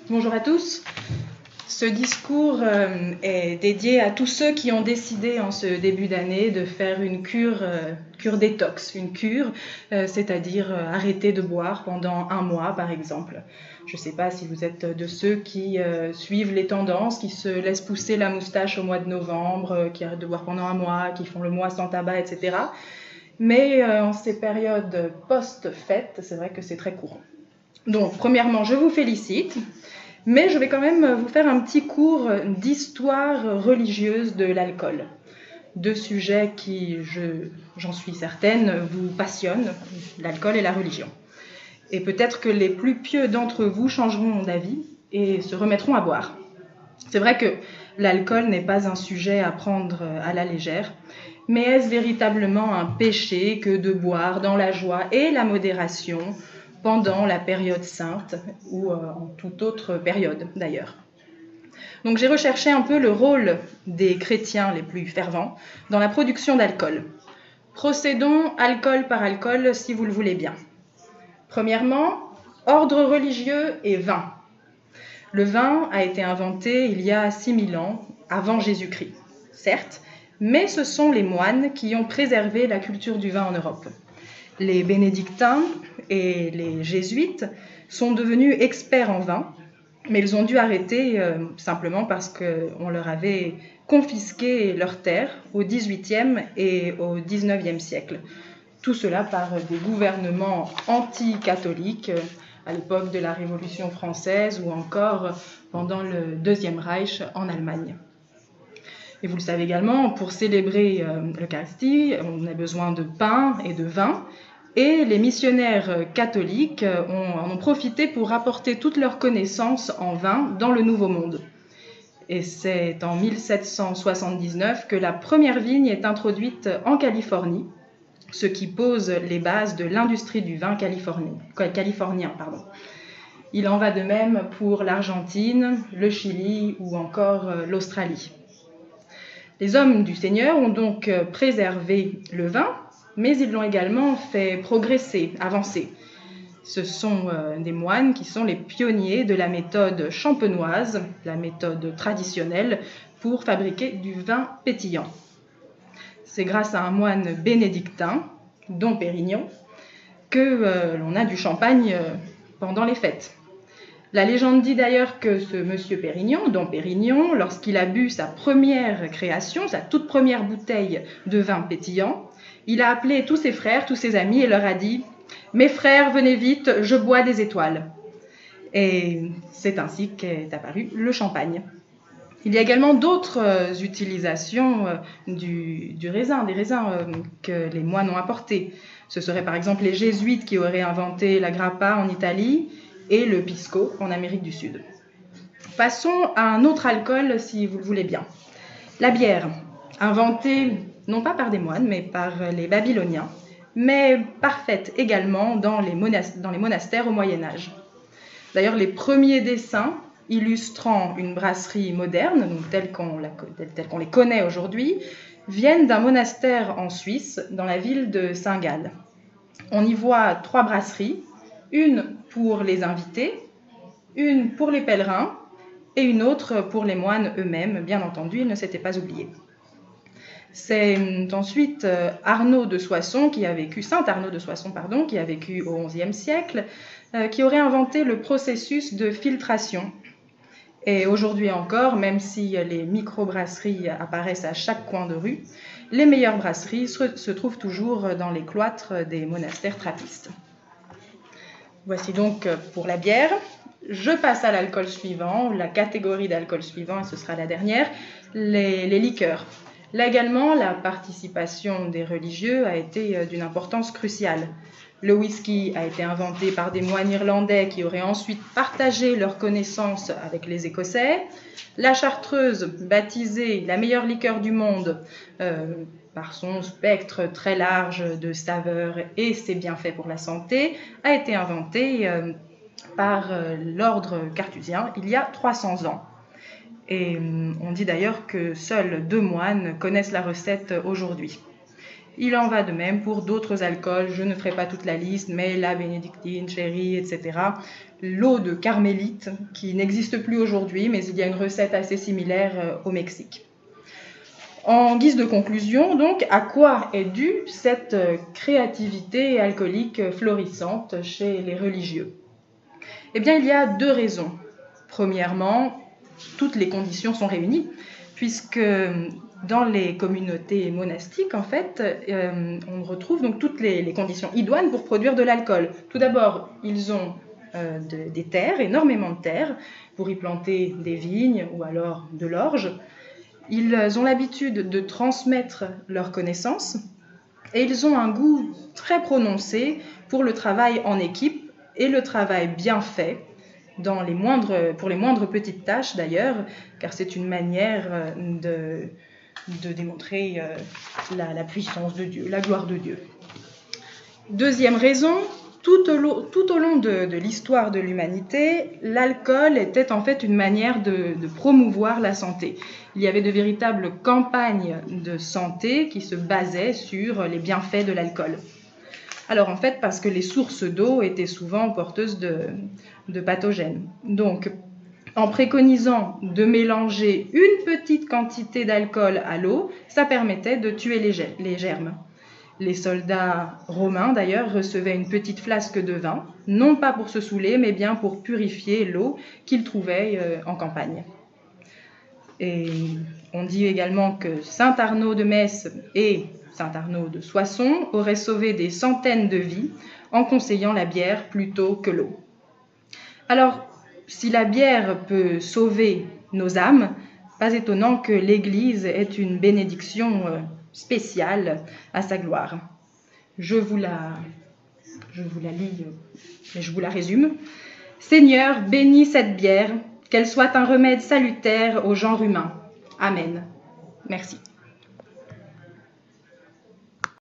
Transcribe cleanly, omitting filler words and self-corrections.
Bonjour à tous. Ce discours est dédié à tous ceux qui ont décidé en ce début d'année de faire une cure détox, une cure, c'est-à-dire arrêter de boire pendant un mois par exemple. Je ne sais pas si vous êtes de ceux qui suivent les tendances, qui se laissent pousser la moustache au mois de novembre, qui arrêtent de boire pendant un mois, qui font le mois sans tabac, etc. Mais en ces périodes post-fêtes, c'est vrai que c'est très courant. Donc, premièrement, je vous félicite. Mais je vais quand même vous faire un petit cours d'histoire religieuse de l'alcool. Deux sujets qui, j'en suis certaine, vous passionnent, l'alcool et la religion. Et peut-être que les plus pieux d'entre vous changeront d'avis et se remettront à boire. C'est vrai que l'alcool n'est pas un sujet à prendre à la légère, mais est-ce véritablement un péché que de boire dans la joie et la modération pendant la période sainte ou en toute autre période d'ailleurs. Donc j'ai recherché un peu le rôle des chrétiens les plus fervents dans la production d'alcool. Procédons alcool par alcool si vous le voulez bien. Premièrement, ordre religieux et vin. Le vin a été inventé il y a 6000 ans, avant Jésus-Christ, certes, mais ce sont les moines qui ont préservé la culture du vin en Europe. Les bénédictins et les jésuites sont devenus experts en vin, mais ils ont dû arrêter simplement parce qu'on leur avait confisqué leurs terres au XVIIIe et au XIXe siècle. Tout cela par des gouvernements anti-catholiques à l'époque de la Révolution française ou encore pendant le Deuxième Reich en Allemagne. Et vous le savez également, pour célébrer l'Eucharistie, on a besoin de pain et de vin. Et les missionnaires catholiques en ont profité pour apporter toutes leurs connaissances en vin dans le Nouveau Monde. Et c'est en 1779 que la première vigne est introduite en Californie, ce qui pose les bases de l'industrie du vin californien. Il en va de même pour l'Argentine, le Chili ou encore l'Australie. Les hommes du Seigneur ont donc préservé le vin, mais ils l'ont également fait progresser, avancer. Ce sont des moines qui sont les pionniers de la méthode champenoise, la méthode traditionnelle pour fabriquer du vin pétillant. C'est grâce à un moine bénédictin, Dom Pérignon, que l'on a du champagne pendant les fêtes. La légende dit d'ailleurs que ce monsieur Pérignon, Dom Pérignon, lorsqu'il a bu sa première création, sa toute première bouteille de vin pétillant, il a appelé tous ses frères, tous ses amis et leur a dit « Mes frères, venez vite, je bois des étoiles ». Et c'est ainsi qu'est apparu le champagne. Il y a également d'autres utilisations du raisin, des raisins que les moines ont apportés. Ce seraient par exemple les jésuites qui auraient inventé la grappa en Italie et le pisco en Amérique du Sud. Passons à un autre alcool si vous le voulez bien. La bière, inventée non pas par des moines, mais par les Babyloniens, mais parfaite également dans les monastères au Moyen-Âge. D'ailleurs, les premiers dessins illustrant une brasserie moderne, donc telle qu'on les connaît aujourd'hui, viennent d'un monastère en Suisse, dans la ville de Saint-Gall. On y voit 3 brasseries, une pour les invités, une pour les pèlerins et une autre pour les moines eux-mêmes, bien entendu, ils ne s'étaient pas oubliés. C'est ensuite Saint Arnaud de Soissons, qui a vécu au XIe siècle, qui aurait inventé le processus de filtration. Et aujourd'hui encore, même si les microbrasseries apparaissent à chaque coin de rue, les meilleures brasseries se trouvent toujours dans les cloîtres des monastères trappistes. Voici donc pour la bière. Je passe à l'alcool suivant, la catégorie d'alcool suivant, et ce sera la dernière, les liqueurs. Là également, la participation des religieux a été d'une importance cruciale. Le whisky a été inventé par des moines irlandais qui auraient ensuite partagé leurs connaissances avec les Écossais. La chartreuse, baptisée la meilleure liqueur du monde par son spectre très large de saveurs et ses bienfaits pour la santé, a été inventée par l'ordre cartésien il y a 300 ans. Et on dit d'ailleurs que seuls 2 moines connaissent la recette aujourd'hui. Il en va de même pour d'autres alcools, je ne ferai pas toute la liste, mais la bénédictine, sherry, etc. L'eau de carmélite, qui n'existe plus aujourd'hui, mais il y a une recette assez similaire au Mexique. En guise de conclusion, donc, à quoi est due cette créativité alcoolique florissante chez les religieux? Eh bien, il y a 2 raisons. Premièrement, toutes les conditions sont réunies, puisque dans les communautés monastiques, en fait, on retrouve donc toutes les conditions idoines pour produire de l'alcool. Tout d'abord, ils ont des terres, énormément de terres, pour y planter des vignes ou alors de l'orge. Ils ont l'habitude de transmettre leurs connaissances et ils ont un goût très prononcé pour le travail en équipe et le travail bien fait, pour les moindres petites tâches d'ailleurs, car c'est une manière de démontrer la puissance de Dieu, la gloire de Dieu. Deuxième raison, tout au long de l'histoire de l'humanité, l'alcool était en fait une manière de promouvoir la santé. Il y avait de véritables campagnes de santé qui se basaient sur les bienfaits de l'alcool. Alors en fait, parce que les sources d'eau étaient souvent porteuses de pathogènes. Donc, en préconisant de mélanger une petite quantité d'alcool à l'eau, ça permettait de tuer les germes. Les soldats romains, d'ailleurs, recevaient une petite flasque de vin, non pas pour se saouler, mais bien pour purifier l'eau qu'ils trouvaient en campagne. Et on dit également que Saint Arnaud de Metz et Saint Arnaud de Soissons auraient sauvé des centaines de vies en conseillant la bière plutôt que l'eau. Alors, si la bière peut sauver nos âmes, pas étonnant que l'Église ait une bénédiction spéciale à sa gloire. Je vous la lis, mais je vous la résume. Seigneur, bénis cette bière, qu'elle soit un remède salutaire au genre humain. Amen. Merci.